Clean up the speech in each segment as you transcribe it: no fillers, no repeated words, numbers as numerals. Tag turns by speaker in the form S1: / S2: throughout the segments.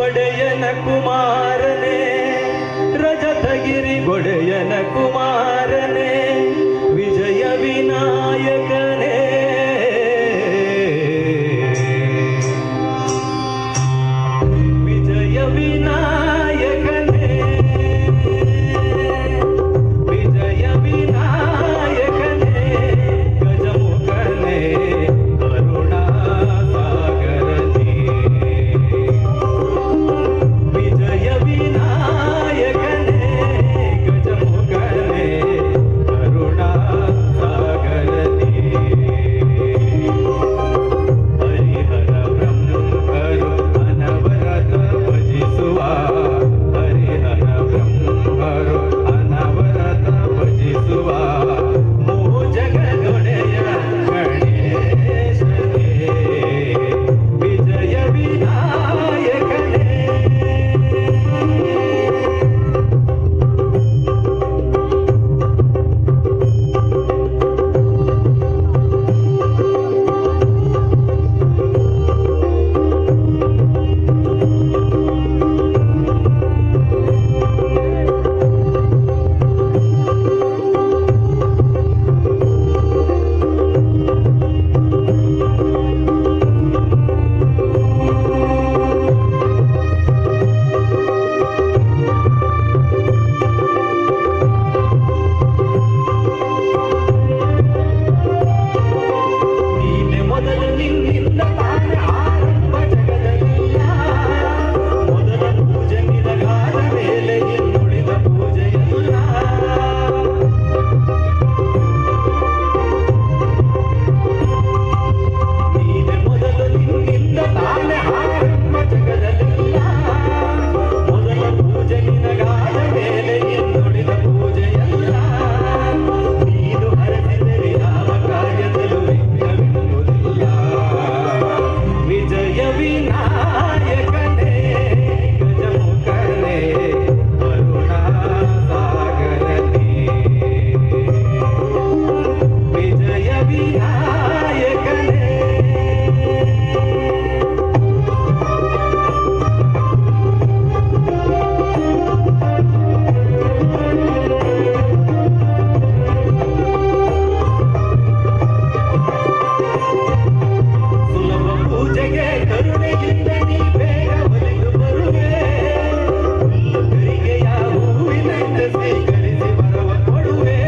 S1: ಒಡೆಯನ ಕುಮಾರನೇ, ರಜತಗಿರಿ ಒಡೆಯನ ಕುಮಾರನೇ, ವಿಜಯ ವಿನಾಯಕನೇ. ವಿಜಯ ವಿನಾಯಕನೇ, ವಿಜಯ ವಿನಾಯಕನೇ, ಗಜಮುಖನೇ, ಕರುಣಾ ಸಾಗರನೇ. ವಿಜಯ ವಿನಾಯಕನೇ, ಗಜಮುಖನೇ, ಕರುಣಾ ಸಾಗರನೇ. ಹರಿಹರ ಬ್ರಹ್ಮರು ಅನವರತ ಭಜಿಸುವ, ಹರಿಹರ ಬ್ರಹ್ಮರು ಅನವರತ ಭಜಿಸುವ, ಜಗದೊಡೆಯ ಗಣೇಶನೇ. ವಿಜಯ ವಿನಾಯಕನೇ. ನೀನೆ ಮೊದಲು ನಿನ್ನಿಂದ ತಾನೆ ಆರಂಭ ಜಗದಲ್ಲ, ಮೊದಲ ಪೂಜೆ ನಿನಗಾದ ಮೇಲೆ ಇನ್ನುಳಿದ ಪೂಜೆಯಲ್ಲ. ನೀನೆ ಮೊದಲು ನಿನ್ನಿಂದ ತಾನೆ ಆರಂಭ ಜಗದಲ್ಲ, ಮೊದಲ ಪೂಜೆ ನಿನಗಾದ ಮೇಲೆ ಇನ್ನುಳಿದ ಪೂಜೆಯಲ್ಲ. ನೀನು ಹರಸಿದರೆ ಯಾವ ಕಾರ್ಯದಲ್ಲೂ ವಿಘ್ನವಿರುವುದಿಲ್ಲ. ವಿಜಯ ವಿನಾಯಕನೇ, ಗಜಮುಖನೇ, ಕರುಣಾ ಸಾಗರನೇ. ವಿಜಯ ವಿನಾಯಕನೇ. ಸುಲಭ ಪೂಜೆಗೆ ಕರುಣೆಯಿಂದ ನೀ ಬೇಗ ಒಲಿದು ಬರುವೆ. ಹುಲ್ಲುಗರಿಗೆಯ ಹೂವಿನಂತೆ ಸ್ವೀಕರಿಸಿ ಬರವ ಕೊಡುವೆ.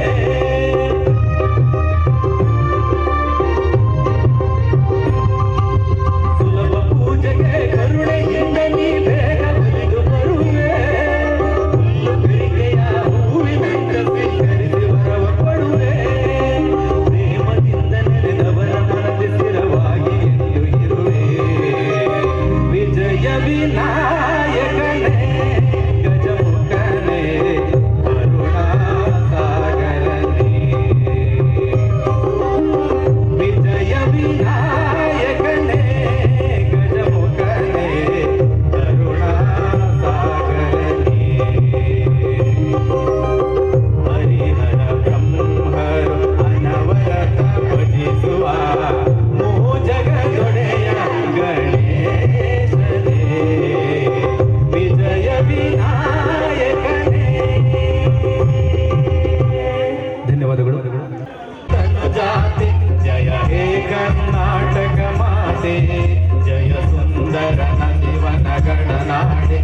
S1: ಸುಲಭ ಪೂಜೆಗೆ ಕರುಣೆಯಿಂದ ನೀ ಬೇಗ ಒಲಿದು ಬರುವೆ. ಹುಲ್ಲುಗರಿಗೆಯ ಹೂವಿನಂತೆ ಸ್ವೀಕರಿಸಿ ಬರವ ಕೊಡುವೆ. ಪ್ರೇಮದಿಂದ ನೆನೆದವರ ಮನದಿ ಸ್ಥಿರವಾಗಿ ಎಂದು ಇರುವೆ. ವಿಜಯ ವಿನಾಯಕನೇ, ಗಜಮುಖನೇ, ಕರುಣಾ ಸಾಗರನೇ. ವಿಜಯ ವಿನಾಯಕನೇ, ಗಜಮುಖನೇ, ಕರುಣಾ ಸಾಗರನೇ. ಹರಿಹರ ಬ್ರಹ್ಮರು ಅನವರತ ಭಜಿಸುವ, ಜಗದೊಡೆಯ ಗಣೇಶನೇ. ವಿಜಯ ವಿನಾಯಕನೇ. ಧನ್ಯವಾದಗಳು. ತನುಜಾತೆ ಜಯ ಹೇ ಕರ್ನಾಟಕ ಮಾತೆ, ಜಯ ಸುಂದರ ನದಿವನ ಗಣನಾಡೆ.